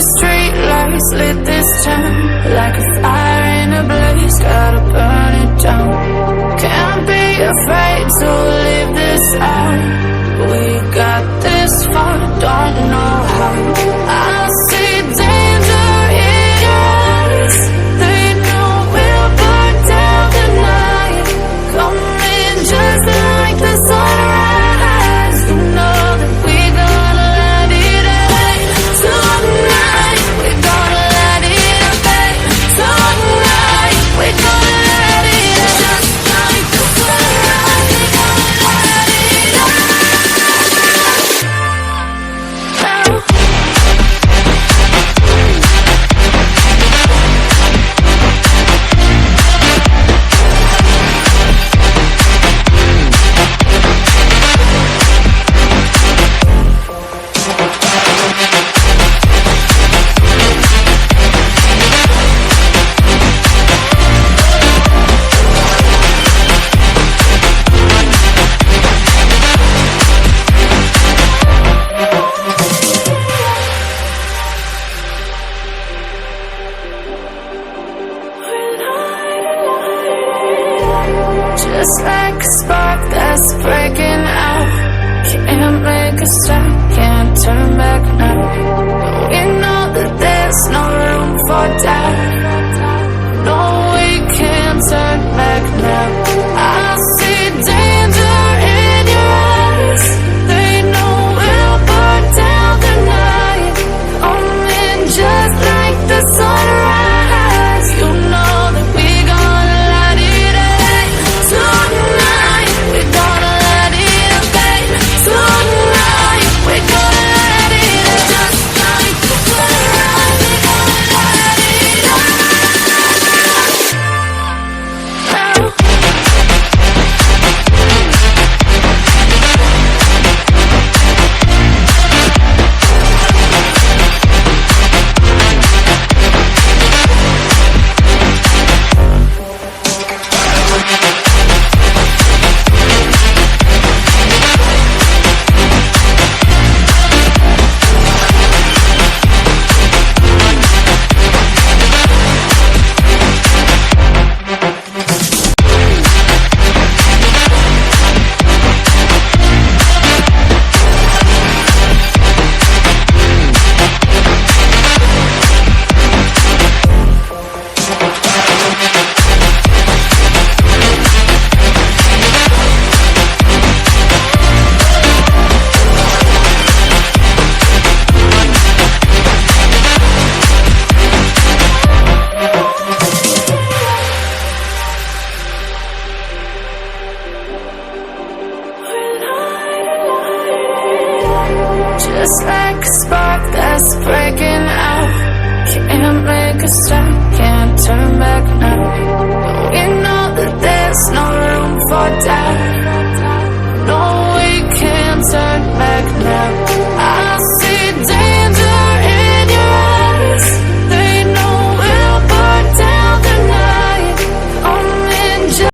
street lights lit this town like a fire in a blaze, gotta burn it down. Can't be afraid to leave this out. We got this far, don't know how. I see danger in your eyes. They know we'll burn down the night. Coming just like the sunrise. You know that we gonna let it out. Tonight, we gonna let it out. Tonight, we gonna let it out. Just like the sunrise, we gonna let it out. Just like a spark that's breaking out. Can't make a stop, can't turn back now. We know that there's no room for doubt. No, we can't turn back now. I see danger in your eyes. They know we'll burn down the night. Coming just like the sunrise. You know that we gonna let it out. Tonight, we gonna let it out. Tonight, we gonna let it out. Just like the sunrise, we gonna let it out. Just like a spark that's breaking out. Can't make a stop, can't turn back now. We know that there's no room for doubt.